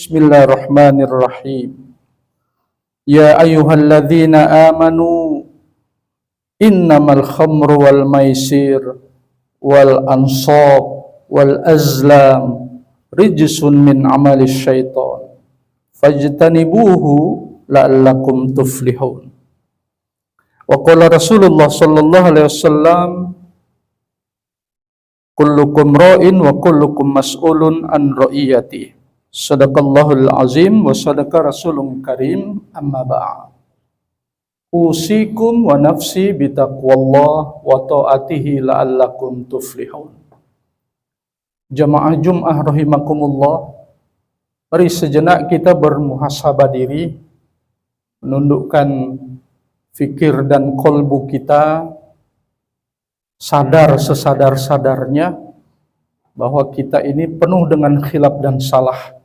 Bismillahirrahmanirrahim. Ya ayyuhalladzina amanu innamal khamru wal maisir wal ansab wal azlam rijsun min amalis syaitan fajtanibuhu la'allakum tuflihun. Wa qala Rasulullah sallallahu alaihi wasallam, kullukum ra'in wa kullukum mas'ulun an ra'iyati. Sadaqallahul azim wa sadaqa rasulun karim, amma ba'd. Usikum wa nafsi bitaqwallah wa ta'atihi la'allakum tuflihun. Jamaah Jum'ah rahimakumullah, mari sejenak kita bermuhasabah diri, menundukkan fikir dan kolbu kita, sadar sesadar-sadarnya bahwa kita ini penuh dengan khilaf dan salah.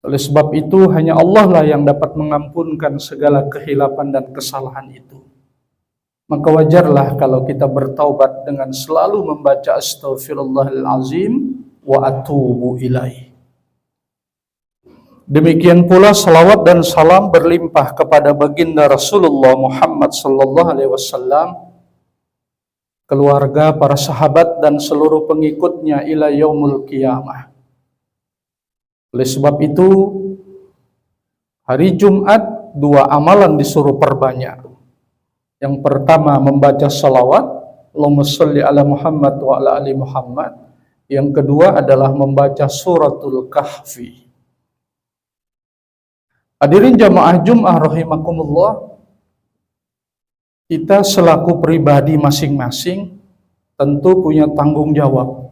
Oleh sebab itu hanya Allah lah yang dapat mengampunkan segala kehilapan dan kesalahan itu. Maka wajarlah kalau kita bertaubat dengan selalu membaca astaghfirullahalazim wa atubu ilaih. Demikian pula salawat dan salam berlimpah kepada baginda Rasulullah Muhammad sallallahu alaihi wasallam, keluarga, para sahabat dan seluruh pengikutnya ila yaumul qiyamah. Oleh sebab itu, hari Jumat dua amalan disuruh perbanyak. Yang pertama membaca salawat, Allahumma sholli ala Muhammad wa ala ali Muhammad. Yang kedua adalah membaca suratul Kahfi. Hadirin jamaah Jum'ah rahimakumullah, kita selaku pribadi masing-masing tentu punya tanggung jawab.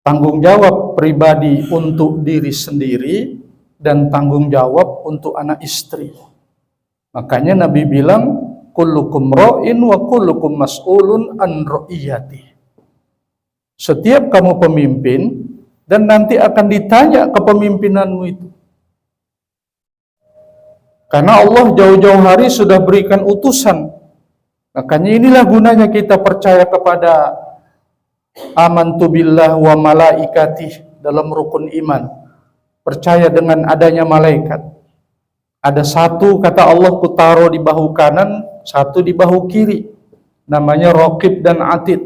Tanggung jawab pribadi untuk diri sendiri dan tanggung jawab untuk anak istri. Makanya Nabi bilang, kullukum ra'in wa kullukum mas'ulun an ra'iyati. Setiap kamu pemimpin dan nanti akan ditanya kepemimpinanmu itu. Karena Allah jauh-jauh hari sudah berikan utusan. Makanya inilah gunanya kita percaya kepada amantu billah wa malaikatih dalam rukun iman. Percaya dengan adanya malaikat. Ada satu, kata Allah, ku taruh di bahu kanan, satu di bahu kiri. Namanya Raqib dan Atid.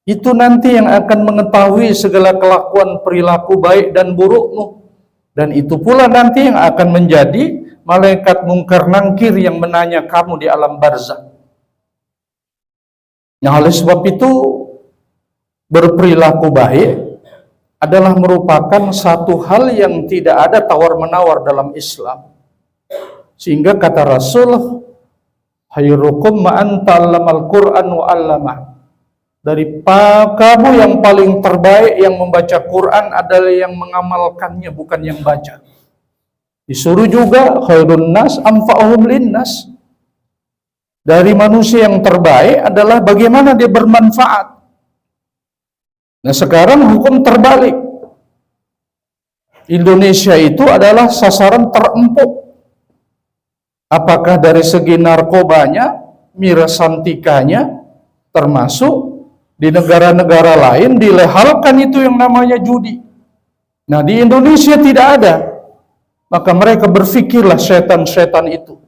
Itu nanti yang akan mengetahui segala kelakuan perilaku baik dan burukmu. Dan itu pula nanti yang akan menjadi malaikat mungkar nangkir yang menanya kamu di alam barzakh. Nah, oleh sebab itu berperilaku baik adalah merupakan satu hal yang tidak ada tawar-menawar dalam Islam. Sehingga kata Rasul, khairukum ma'an ta'allamal Qur'an wa 'allamah. Dari kamu yang paling terbaik yang membaca Quran adalah yang mengamalkannya, bukan yang baca. Disuruh juga khairun nas anfa'uhum linnas. Dari manusia yang terbaik adalah bagaimana dia bermanfaat. Nah, sekarang hukum terbalik. Indonesia itu adalah sasaran terempuk. Apakah dari segi narkobanya, mirasantikanya, termasuk di negara-negara lain dilehalkan itu yang namanya judi. Nah, di Indonesia tidak ada. Maka mereka berfikirlah setan-setan itu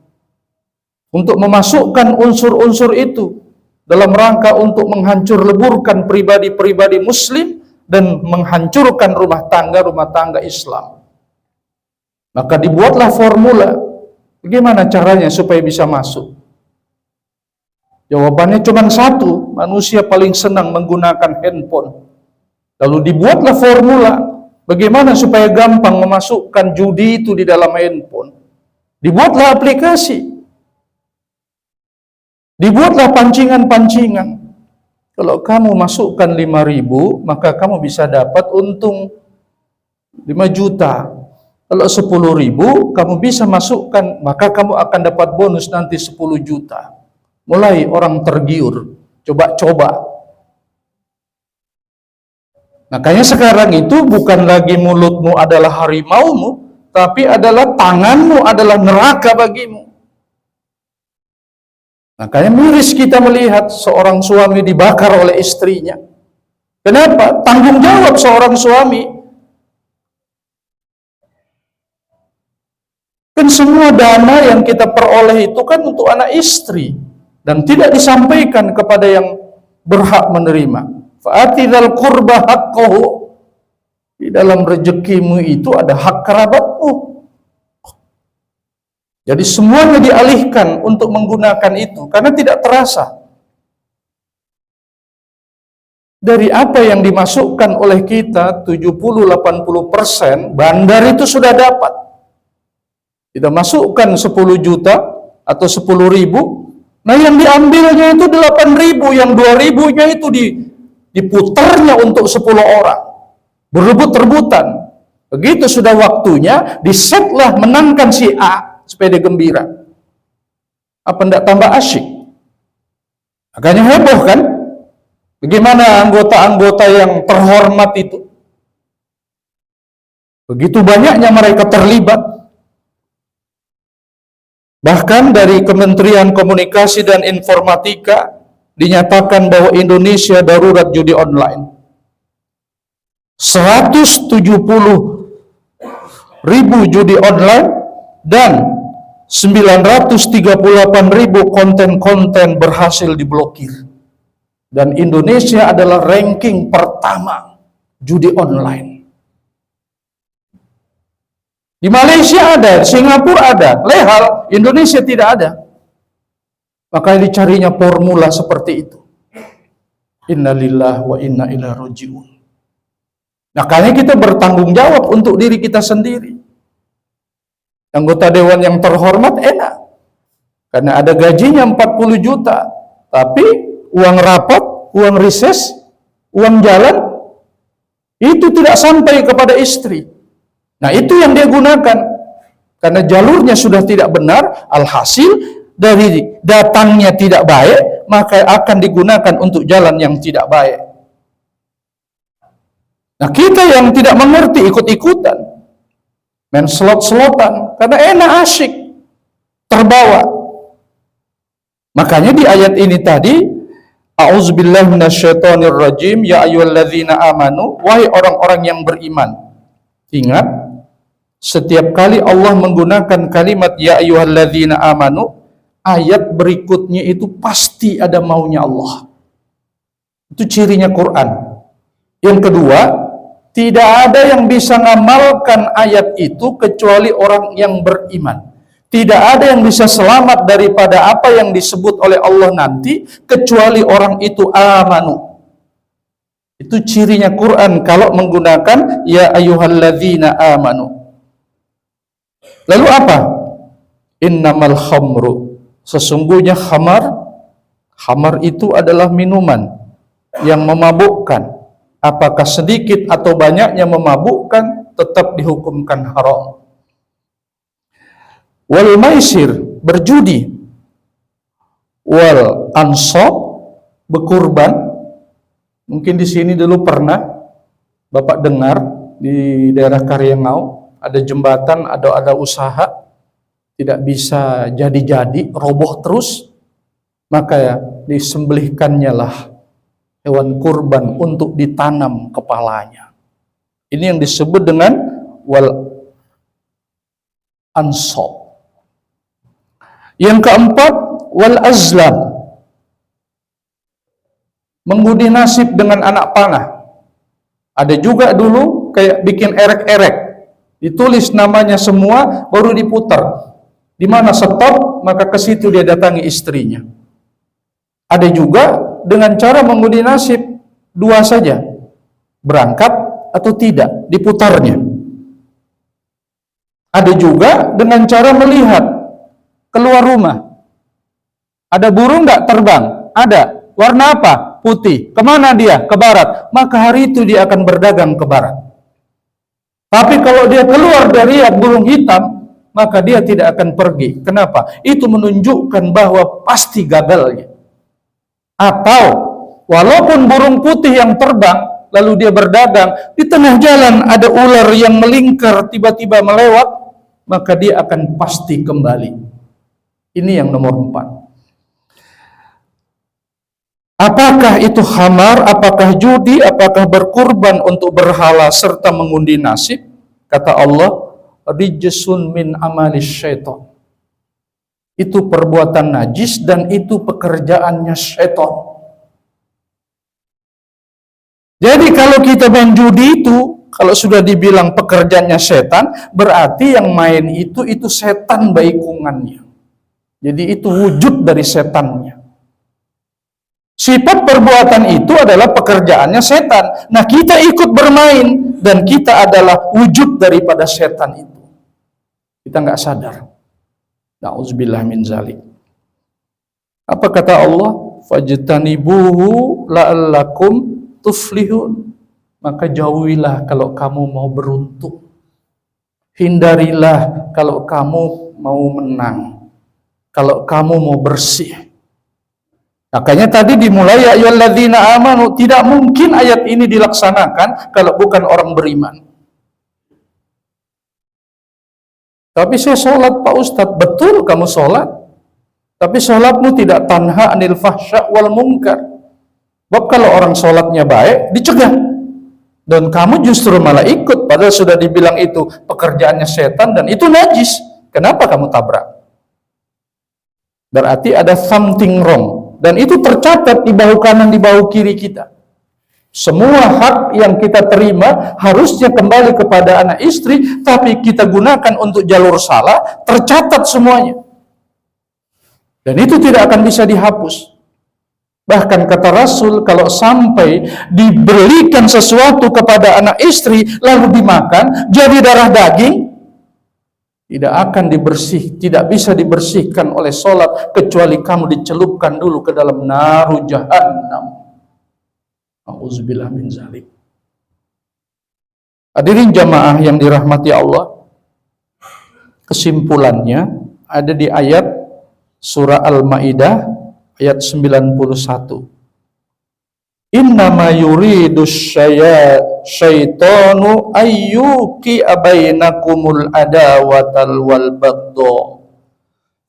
untuk memasukkan unsur-unsur itu dalam rangka untuk menghancur leburkan pribadi-pribadi muslim dan menghancurkan rumah tangga Islam. Maka dibuatlah formula bagaimana caranya supaya bisa masuk. Jawabannya cuma satu, manusia paling senang menggunakan handphone. Lalu dibuatlah formula bagaimana supaya gampang memasukkan judi itu di dalam handphone. Dibuatlah aplikasi. Dibuatlah pancingan-pancingan. Kalau kamu masukkan 5.000, maka kamu bisa dapat untung 5 juta. Kalau 10.000, kamu bisa masukkan, maka kamu akan dapat bonus nanti 10 juta. Mulai orang tergiur, coba-coba. Makanya sekarang itu bukan lagi mulutmu adalah harimaumu, tapi adalah tanganmu adalah neraka bagimu. Makanya miris kita melihat seorang suami dibakar oleh istrinya. Kenapa? Tanggung jawab seorang suami Kan semua dana yang kita peroleh itu kan untuk anak istri dan tidak disampaikan kepada yang berhak menerima. Fa'atidhal qurba haqqahu. Di dalam rezekimu itu ada hak kerabatmu. Jadi semuanya dialihkan untuk menggunakan itu karena tidak terasa. Dari apa yang dimasukkan oleh kita 70-80% bandar itu sudah dapat. Kita masukkan 10 juta atau 10.000, nah yang diambilnya itu 8.000, yang 2.000-nya itu diputarnya untuk 10 orang. Berebut-rebutan. Begitu sudah waktunya, disetlah menangkan si A supaya dia gembira. Apa enggak tambah asyik? Agaknya heboh kan? Bagaimana anggota-anggota yang terhormat itu? Begitu banyaknya mereka terlibat. Bahkan dari Kementerian Komunikasi dan Informatika dinyatakan bahwa Indonesia darurat judi online. 170.000 judi online dan 938.000 konten-konten berhasil diblokir. Dan Indonesia adalah ranking pertama judi online. Di Malaysia ada, di Singapura ada, lehal, Indonesia tidak ada. Maka dicarinya formula seperti itu. Innalillah wa inna ilaihi raji'un. Makanya kita bertanggung jawab untuk diri kita sendiri. Anggota dewan yang terhormat enak. Karena ada gajinya 40 juta. Tapi uang rapat, uang rises, uang jalan, itu tidak sampai kepada istri. Nah itu yang dia gunakan. Karena jalurnya sudah tidak benar, alhasil dari datangnya tidak baik, maka akan digunakan untuk jalan yang tidak baik. Nah kita yang tidak mengerti ikut-ikutan, main slot-slotan, karena enak asyik, terbawa. Makanya di ayat ini tadi, A'udzubillahi minasyaitonirrajim, ya ayyuhalladzina amanu, wahai orang-orang yang beriman. Ingat, setiap kali Allah menggunakan kalimat ya ayyuhalladzina amanu, ayat berikutnya itu pasti ada maunya Allah. Itu cirinya Quran. Yang kedua, tidak ada yang bisa ngamalkan ayat itu kecuali orang yang beriman. Tidak ada yang bisa selamat daripada apa yang disebut oleh Allah nanti kecuali orang itu amanu. Itu cirinya Quran kalau menggunakan ya ayyuhalladzina amanu. Lalu apa? Innamal khamru. Sesungguhnya khamar itu adalah minuman yang memabukkan. Apakah sedikit atau banyaknya memabukkan, tetap dihukumkan haram. Wal maisir, berjudi. Wal ansab, berkurban. Mungkin di sini dulu pernah Bapak dengar di daerah Karyangau ada jembatan, ada usaha tidak bisa jadi-jadi, roboh terus, maka disembelihkannya lah hewan kurban untuk ditanam kepalanya. Ini yang disebut dengan wal ansab. Yang keempat, wal azlam, mengundi nasib dengan anak panah. Ada juga dulu kayak bikin erek-erek, ditulis namanya semua, baru diputar. Di mana stop, maka ke situ dia datangi istrinya. Ada juga dengan cara mengundi nasib dua saja, berangkat atau tidak, diputarnya. Ada juga dengan cara melihat keluar rumah. Ada burung nggak terbang? Ada. Warna apa? Putih. Kemana dia? Ke barat. Maka hari itu dia akan berdagang ke barat. Tapi kalau dia keluar dari burung hitam, maka dia tidak akan pergi. Kenapa? Itu menunjukkan bahwa pasti gagalnya. Atau walaupun burung putih yang terbang, lalu dia berdagang, di tengah jalan ada ular yang melingkar tiba-tiba melewat, maka dia akan pasti kembali. Ini yang nomor 4. Apakah itu khamar, apakah judi, apakah berkurban untuk berhala serta mengundi nasib? Kata Allah, rijsun min amalis syaitan. Itu perbuatan najis dan itu pekerjaannya syaitan. Jadi kalau kita main judi itu, kalau sudah dibilang pekerjaannya setan, berarti yang main itu setan baikungannya. Jadi itu wujud dari setannya. Sifat perbuatan itu adalah pekerjaannya setan. Nah, kita ikut bermain dan kita adalah wujud daripada setan itu. Kita nggak sadar. Na'udzubillah min zalik. Apa kata Allah? Fajtanibuhu la'allakum tuflihun. Maka jauhilah kalau kamu mau beruntung. Hindarilah kalau kamu mau menang. Kalau kamu mau bersih. Makanya tadi dimulai ya ayyuhalladzina amanu, tidak mungkin ayat ini dilaksanakan kalau bukan orang beriman. Tapi saya sholat Pak Ustadz, betul kamu sholat. Tapi sholatmu tidak tanha anil fahsya wal munkar. Sebab kalau orang sholatnya baik, dicegah. Dan kamu justru malah ikut, padahal sudah dibilang itu pekerjaannya setan dan itu najis. Kenapa kamu tabrak? Berarti ada something wrong. Dan itu tercatat di bahu kanan, di bahu kiri kita. Semua hak yang kita terima harusnya kembali kepada anak istri, tapi kita gunakan untuk jalur salah, tercatat semuanya. Dan itu tidak akan bisa dihapus. Bahkan kata Rasul, kalau sampai diberikan sesuatu kepada anak istri, lalu dimakan, jadi darah daging, tidak akan tidak bisa dibersihkan oleh sholat, kecuali kamu dicelupkan dulu ke dalam naru jahannam. Auzubillah min zalik. Hadirin jamaah yang dirahmati Allah, kesimpulannya ada di ayat surah Al-Maidah ayat 91. Innama yuridu syaitanu ayyuki bainakumul adawatal wal baghdha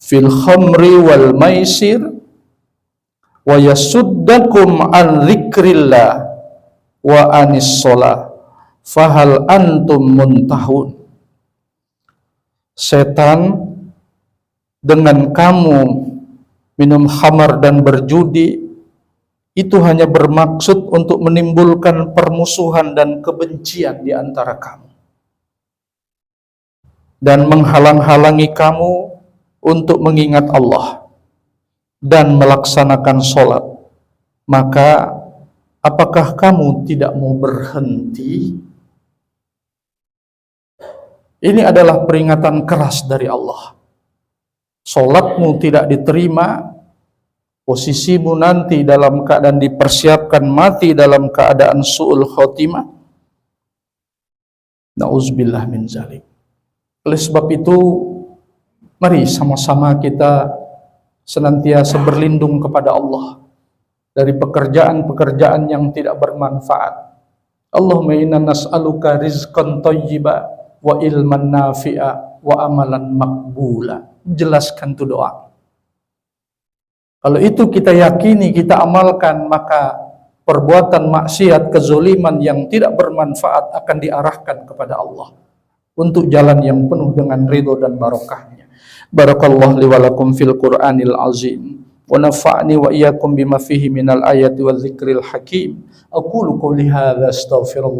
fil khamri wal maisir wa yasuddakum an dzikrillah wa anis shalah fahal antum muntahun. Setan dengan kamu minum khamar dan berjudi itu hanya bermaksud untuk menimbulkan permusuhan dan kebencian di antara kamu dan menghalang-halangi kamu untuk mengingat Allah dan melaksanakan sholat. Maka apakah kamu tidak mau berhenti? Ini adalah peringatan keras dari Allah. Sholatmu tidak diterima, posisimu nanti dalam keadaan dipersiapkan mati dalam keadaan su'ul khotimah. Na'udzubillah min zalik. Oleh sebab itu, mari sama-sama kita senantiasa berlindung kepada Allah dari pekerjaan-pekerjaan yang tidak bermanfaat. Allahumma inna nas'aluka rizqan thayyiba wa ilman nafi'a wa amalan maqbula. Jelaskan itu doa. Kalau itu kita yakini, kita amalkan, maka perbuatan maksiat, kezoliman yang tidak bermanfaat akan diarahkan kepada Allah untuk jalan yang penuh dengan ridho dan barokahnya. Barakallahu li wa lakum fil Qur'anil azim wa nafa'ni wa iyyakum bima fihi minal ayati wa dzikril hakim. Aqulu qouli hadza astaghfirullah